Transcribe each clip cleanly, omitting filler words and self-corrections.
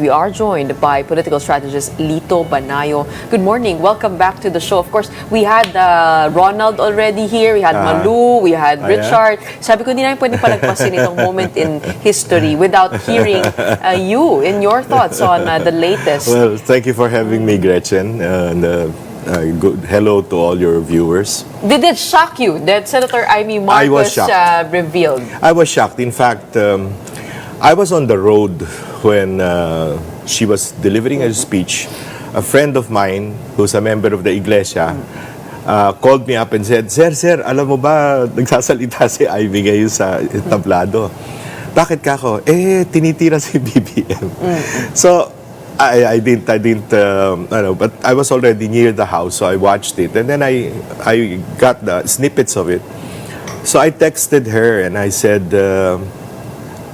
we are joined by political strategist Lito Banayo. Good morning. Welcome back to the show. Of course, we had Ronald already here. We had Malu. We had Richard. Sabi ko, hindi namin pwede palagpasin itong moment in history without hearing you in your thoughts on the latest. Well, thank you for having me, Gretchen. Good hello to all your viewers. Did it shock you that Senator Imee Marcos revealed? I was shocked. In fact, I was on the road when she was delivering a speech. A friend of mine, who's a member of the Iglesia, called me up and said, Sir, alam mo ba, nagsasalita si Imee ngayon sa tablado. Bakit ka ako? Tinitira si BBM. So, I didn't but I was already near the house, so I watched it. And then I got the snippets of it. So I texted her and I said,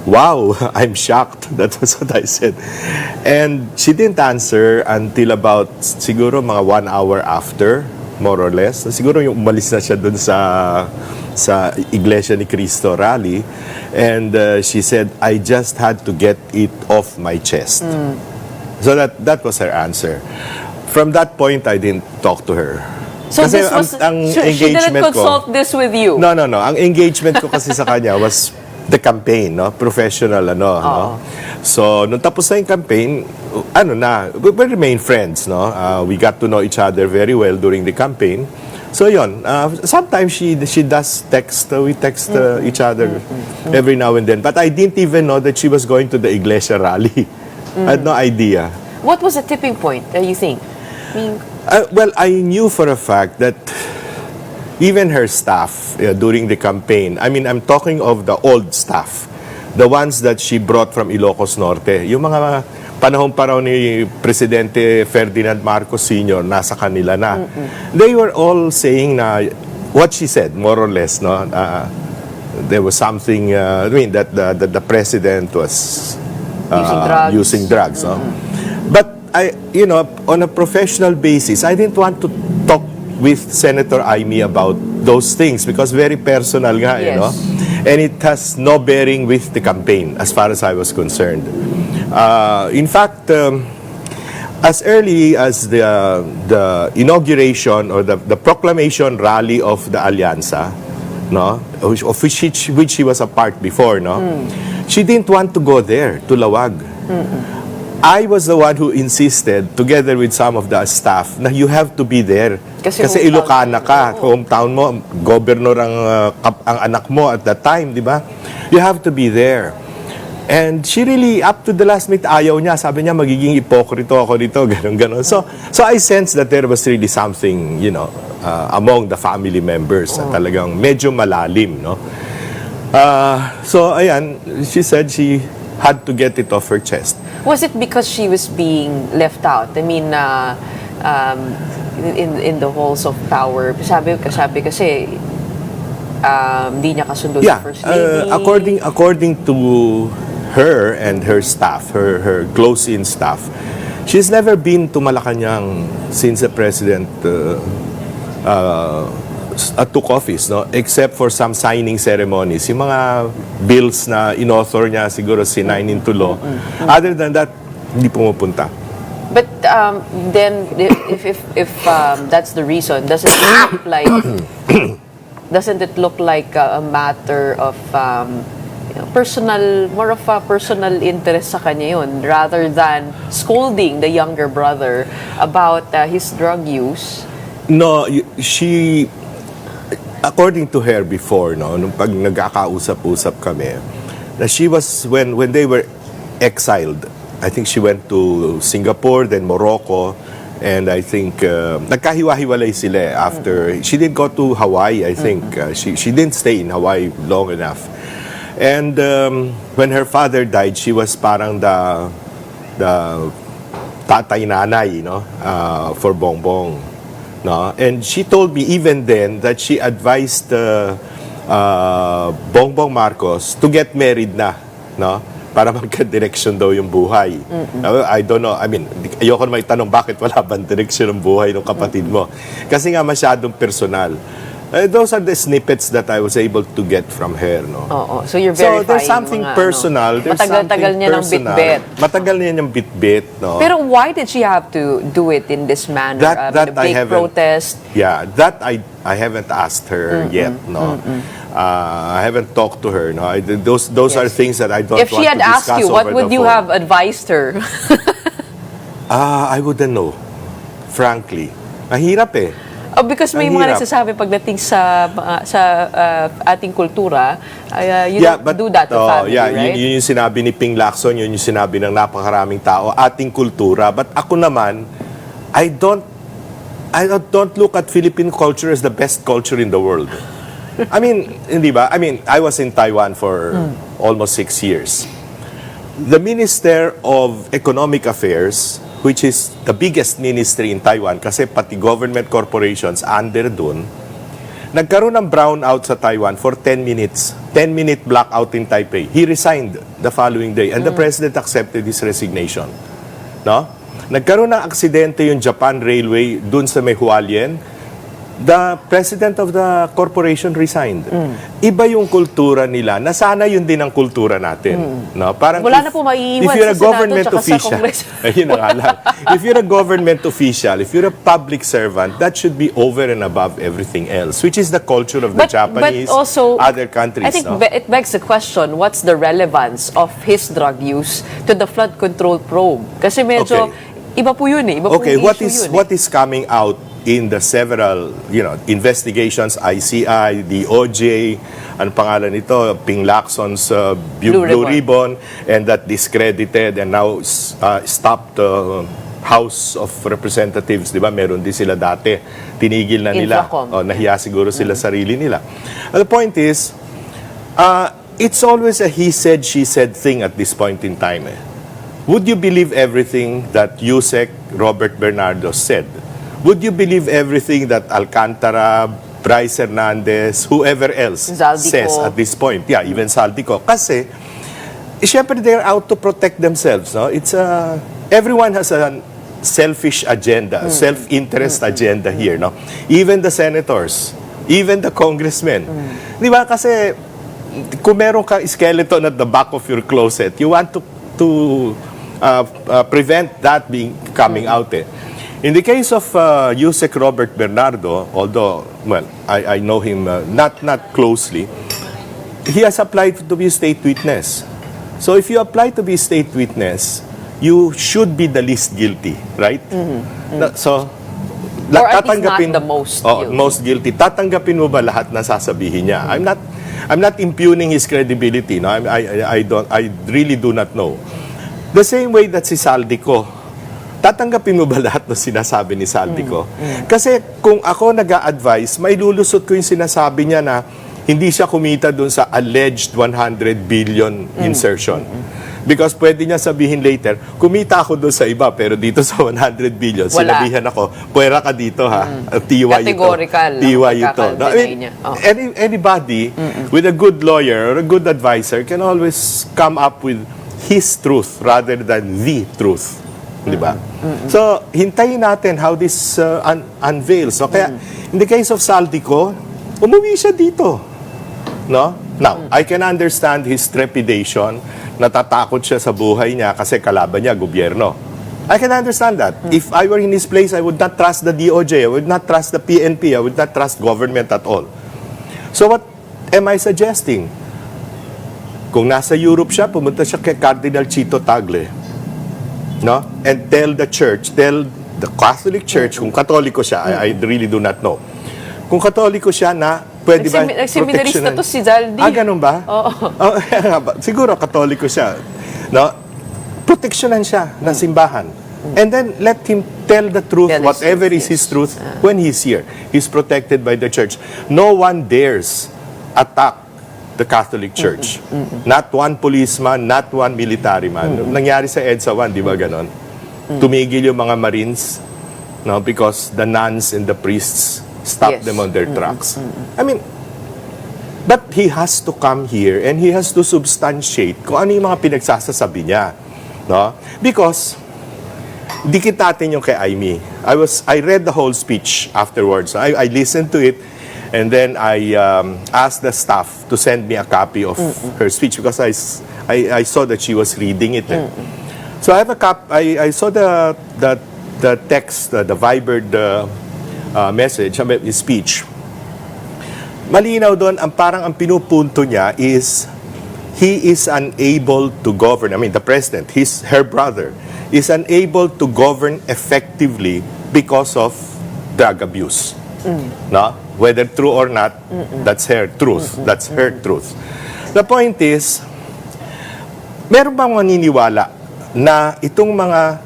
wow, I'm shocked. That was what I said. And she didn't answer until about siguro mga 1 hour after, more or less. Siguro yung umalis na siya dun sa Iglesia ni Cristo rally. And she said, I just had to get it off my chest. So that was her answer. From that point, I didn't talk to her. So kasi this was, she didn't consult this with you? No. Ang engagement ko kasi sa kanya was the campaign, no? Professional, no? So, nung tapos na yung campaign, we remain friends, no? We got to know each other very well during the campaign. So, yun. Sometimes she does text, we text each other every now and then. But I didn't even know that she was going to the Iglesia rally. I had no idea. What was the tipping point, you think? Well, I knew for a fact that even her staff during the campaign, I mean, I'm talking of the old staff, the ones that she brought from Ilocos Norte, yung mga panahon pa raw ni Presidente Ferdinand Marcos Sr., nasa kanila na. They were all saying na what she said, more or less, no? There was something, that the President was using drugs. No? But on a professional basis, I didn't want to talk with Senator Imee about those things because very personal nga, and it has no bearing with the campaign as far as I was concerned. In fact, as early as the inauguration or the proclamation rally of the Alyansa, no, of which she was a part before, no, she didn't want to go there to Laoag. I was the one who insisted, together with some of the staff, na you have to be there. Kasi Ilocana ka, hometown mo, governor ang anak mo at that time, di ba? You have to be there. And she really, up to the last minute, ayaw niya. Sabi niya, magiging ipokrito ako dito, gano'n. So I sensed that there was really something, among the family members na talagang medyo malalim, no? So, ayan, she said she had to get it off her chest. Was it because she was being left out? I mean, in the halls of power, sabi kasi, hindi niya kasundo sa First Lady. According to her and her staff, her close-in staff, she's never been to Malacanang since the President took office, no? Except for some signing ceremonies. Yung mga bills na in-author niya, siguro sinign into law. Other than that, hindi pumupunta. But then, if that's the reason, doesn't it look like a matter of personal, more of a personal interest sa kanya yun, rather than scolding the younger brother about his drug use? No, she... According to her before, no, nung pag nagkakausap-usap kami, na she was, when they were exiled, I think she went to Singapore, then Morocco, and I think nagkahiwa-hiwalay sila after. She didn't go to Hawaii, I think. She didn't stay in Hawaii long enough. And when her father died, she was parang the tatay-nanay, for Bongbong. No? And she told me even then that she advised Bongbong Marcos to get married na, no? Para magka-direction daw yung buhay. I don't know, I mean, ayoko na may tanong bakit wala bang direction ng buhay ng kapatid mo. Kasi nga masyadong personal. Those are the snippets that I was able to get from her, no? Oo. So you're verifying So there's something mga, personal. There's matagal-tagal something niya ng personal. bit-bit. Matagal niya ng bit-bit, no? Pero why did she have to do it in this manner? That a I big haven't- protest? Yeah, that I haven't asked her yet, no. I haven't talked to her, no. Those are things that I don't If want she had to asked discuss you, what over would the you phone. have advised her? I wouldn't know, frankly. Mahirap eh. Oh, because may Ang mga hirap. nagsasabi pagdating sa ating kultura, you don't do that to family, right? Yun yung sinabi ni Ping Lacson, yun yung sinabi ng napakaraming tao, ating kultura. But ako naman, I don't look at Philippine culture as the best culture in the world. I mean, hindi ba? I mean, I was in Taiwan for almost 6 years. The Minister of Economic Affairs, which is the biggest ministry in Taiwan, kasi pati government corporations under dun, nagkaroon ng brownout sa Taiwan for 10 minutes. 10-minute blackout in Taipei. He resigned the following day and the president accepted his resignation. No? Nagkaroon ng aksidente yung Japan Railway dun sa may Hualien. The president of the corporation resigned. Iba yung kultura nila na sana yun din ang kultura natin. No? Parang Wala na po maiiwan if you're a sa Senado government tsaka sa official, Kongreso. ayun na nga lang. If you're a government official, if you're a public servant, that should be over and above everything else, which is the culture of the Japanese, also, other countries. I think no? it begs the question, what's the relevance of his drug use to the flood control probe? Kasi medyo, iba po yun eh. Iba po Okay, yung what issue is yun what is coming out in the several, investigations, ICI, DOJ, ano pangalan nito, Ping Lacson's Blue Ribbon, and that discredited and now stopped House of Representatives, di ba? Meron din sila dati. Tinigil na nila. Infracom. Nahiya siguro sila sarili nila. The point is, it's always a he said, she said thing at this point in time. Would you believe everything that Yusek Robert Bernardo said? Would you believe everything that Alcantara, Bryce Hernandez, whoever else Zaldico says at this point? Yeah, even Saldico. Kasi, syempre they're out to protect themselves. No? It's everyone has a selfish agenda, self-interest agenda here. No? Even the senators, even the congressmen. Di ba? Kasi, kung meron kang skeleton at the back of your closet, you want to prevent that coming out. In the case of Yusek Robert Bernardo, although, well, I know him not closely, he has applied to be a state witness. So if you apply to be a state witness, you should be the least guilty, right? So, or at least not the most guilty. Most guilty. Tatanggapin mo ba lahat na sasabihin niya? I'm not impugning his credibility. No? I really do not know. The same way that si Saldico, tatanggapin mo ba lahat ng sinasabi ni Saldico? Kasi kung ako nag-a-advise, may lulusot ko yung sinasabi niya na hindi siya kumita dun sa alleged 100 billion insertion. Because pwede niya sabihin later, kumita ako doon sa iba, pero dito sa 100 billion, sinabihan ako, pwera ka dito ha, tiwa ito. Categorical. Tiwa ito. No, anybody with a good lawyer or a good advisor can always come up with his truth rather than the truth. Di ba? So, hintayin natin how this unveils. So, kaya, in the case of Saldico, umuwi siya dito. No? Now, I can understand his trepidation, natatakot siya sa buhay niya kasi kalaban niya, gobyerno. I can understand that. If I were in his place, I would not trust the DOJ, I would not trust the PNP, I would not trust government at all. So, what am I suggesting? Kung nasa Europe siya, pumunta siya kay Cardinal Chito Tagle. No? And tell the church, tell the Catholic Church, kung Katoliko siya, I really do not know. Kung Katoliko siya na, pwede ba Nagseminarista to si Zaldi. Ganun ba? Oo. Siguro Katoliko siya. No? Proteksyonan siya ng simbahan. And then, let him tell the truth, whatever is his truth, when he's here. He's protected by the church. No one dares attack the Catholic Church. Not one policeman, not one military man. Nangyari sa EDSA 1, di ba ganon? Tumigil yung mga Marines, no, because the nuns and the priests stopped them on their tracks. I mean, but he has to come here and he has to substantiate kung ano yung mga pinagsasasabi niya. No? Because, dikit natin yung kay Imee. I read the whole speech afterwards. I listened to it. And then I asked the staff to send me a copy of her speech because I saw that she was reading it. So I have I saw the text, the Viber message, speech. Malinaw doon, parang ang pinupunto niya is he is unable to govern. I mean, the president, her brother, is unable to govern effectively because of drug abuse. No? Whether true or not, that's her truth. That's her truth. The point is, meron bang maniniwala na itong mga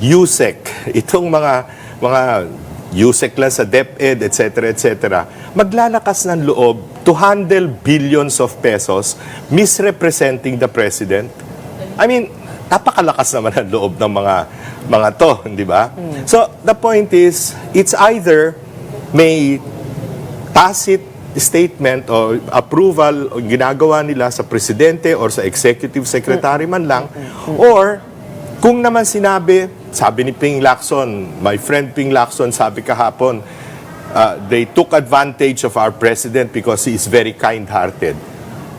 USEC, itong mga USEC lang sa DepEd, etc., maglalakas ng loob to handle billions of pesos misrepresenting the president? I mean, napakalakas naman ang loob ng mga to, di ba? So, the point is, it's either may tacit statement o approval o ginagawa nila sa presidente or sa executive secretary man lang, or kung naman sabi ni Ping Lacson, my friend Ping Lacson, sabi kahapon, they took advantage of our president because he is very kind-hearted.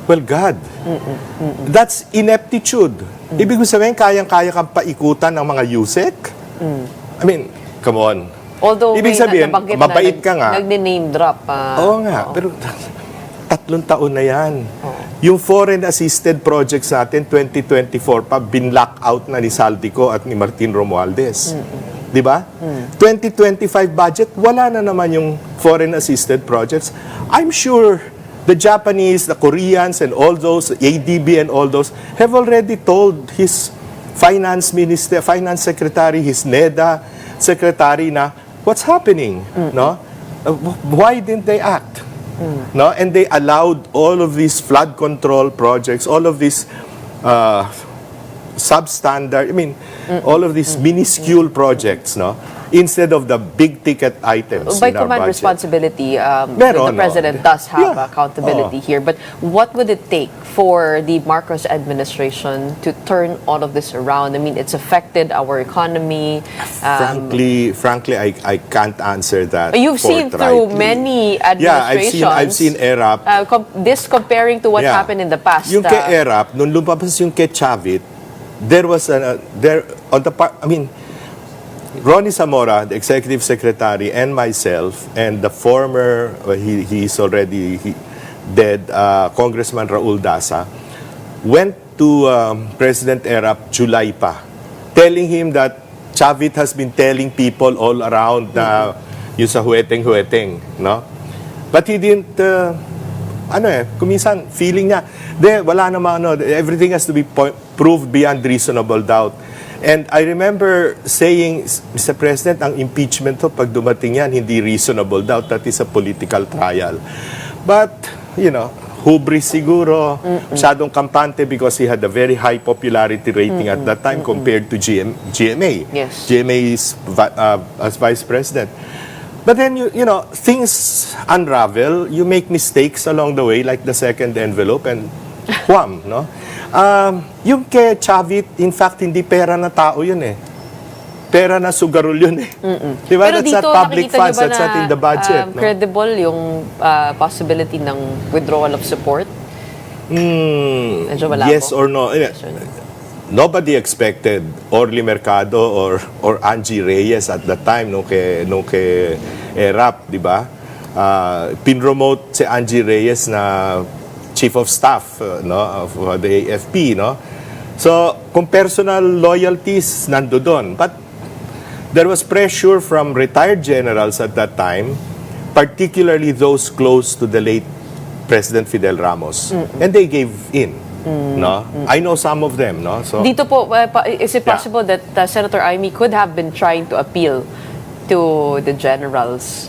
Well, God, that's ineptitude. Ibig sabihin, kayang-kaya kang paikutan ng mga USEC? I mean, come on. Although ibig sabihin, mabait ka nga. Nag-name drop. Oo nga, pero 3 taon na yan. Yung foreign assisted projects natin, 2024 pa, bin-lock out na ni Saldico at ni Martin Romualdez. Di ba? 2025 budget, wala na naman yung foreign assisted projects. I'm sure the Japanese, the Koreans, and all those, ADB and all those, have already told his finance minister, finance secretary, his NEDA secretary na, what's happening? No? Why didn't they act? No? And they allowed all of these flood control projects, all of these substandard, all of these minuscule projects, no? Instead of the big ticket items by in our command budget. responsibility, the president does have accountability here. But what would it take for the Marcos administration to turn all of this around? I mean, it's affected our economy. Frankly, I can't answer that. You've seen through many administrations. Yeah, I've seen ERAP. This comparing to what happened in the past. Yung kay ERAP, nung lumabas yung kay Chavit, there was Ronnie Zamora, the executive secretary, and myself, and the former, he's already dead, Congressman Raul Dasa, went to President ERAP July pa, telling him that Chavit has been telling people all around na yung sa huweteng-huweteng, no? But he didn't, kuminsan, feeling niya, wala namang everything has to be proved beyond reasonable doubt. And I remember saying, Mr. President, ang impeachment to, pag dumating yan, hindi reasonable doubt, that is a political trial. But, hubris siguro, masyadong kampante because he had a very high popularity rating at that time compared to GMA. Yes. GMA is as Vice President. But then, things unravel, you make mistakes along the way, like the second envelope, and wham, no? Yung kay Chavit, in fact, hindi pera na tao yun eh. Pera na sugarol yun eh. Diba? Pero That's dito, not public funds, that's na, not in the budget. Credible yung possibility ng withdrawal of support? Medyo wala yes po. or no? Nobody expected Orly Mercado or Angie Reyes at that time nung kay ERAP, di ba? Pinromote si Angie Reyes na Chief of Staff of the AFP, no? So, kung personal loyalties, nando doon. But there was pressure from retired generals at that time, particularly those close to the late President Fidel Ramos. And they gave in. No? I know some of them. No? So, dito po, is it possible that Senator Imee could have been trying to appeal to the generals?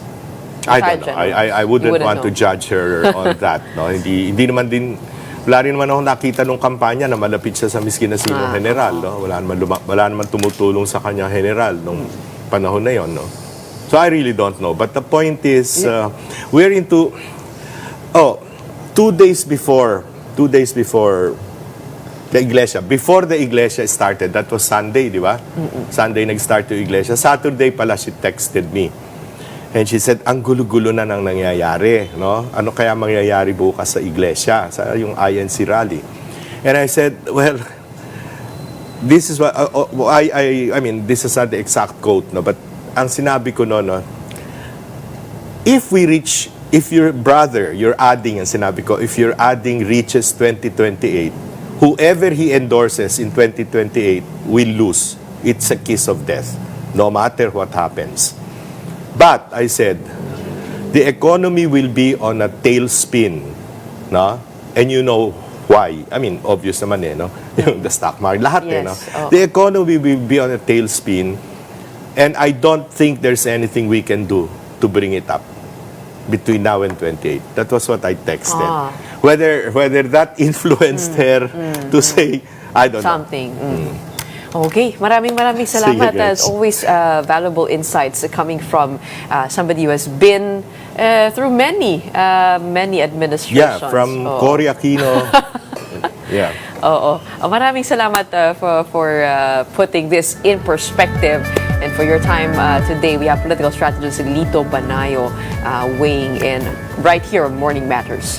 I don't know. I wouldn't want to judge her on that. No? Hindi naman din, wala rin naman ako nakita nung kampanya na malapit siya sa miskin na sinong general. No? Wala naman tumutulong sa kanya general nung panahon na yon. No? So I really don't know. But the point is, we're into, 2 days before the iglesia, before the iglesia started, that was Sunday, di ba? Sunday nag-start yung iglesia. Saturday pala, she texted me. And she said, ang gulo-gulo na nang nangyayari, no? Ano kaya mangyayari bukas sa iglesia, sa yung INC rally? And I said, well, this is what, I mean, this is not the exact quote, no? But ang sinabi ko no, if your brother, you're adding, ang sinabi ko, if you're adding reaches 2028, whoever he endorses in 2028 will lose. It's a kiss of death, no matter what happens. But, I said, the economy will be on a tailspin, no? And you know why. I mean, obvious naman no? Yung the stock market, lahat Yes. no? Oh. The economy will be on a tailspin, and I don't think there's anything we can do to bring it up between now and 28. That was what I texted. Whether that influenced her to say, I don't Something. Okay, maraming salamat. Sige, guys. As always, valuable insights coming from somebody who has been through many administrations. Yeah, from Cory Aquino. Yeah. Oo. Maraming salamat for putting this in perspective and for your time today. We have political strategist Lito Banayo weighing in right here on Morning Matters.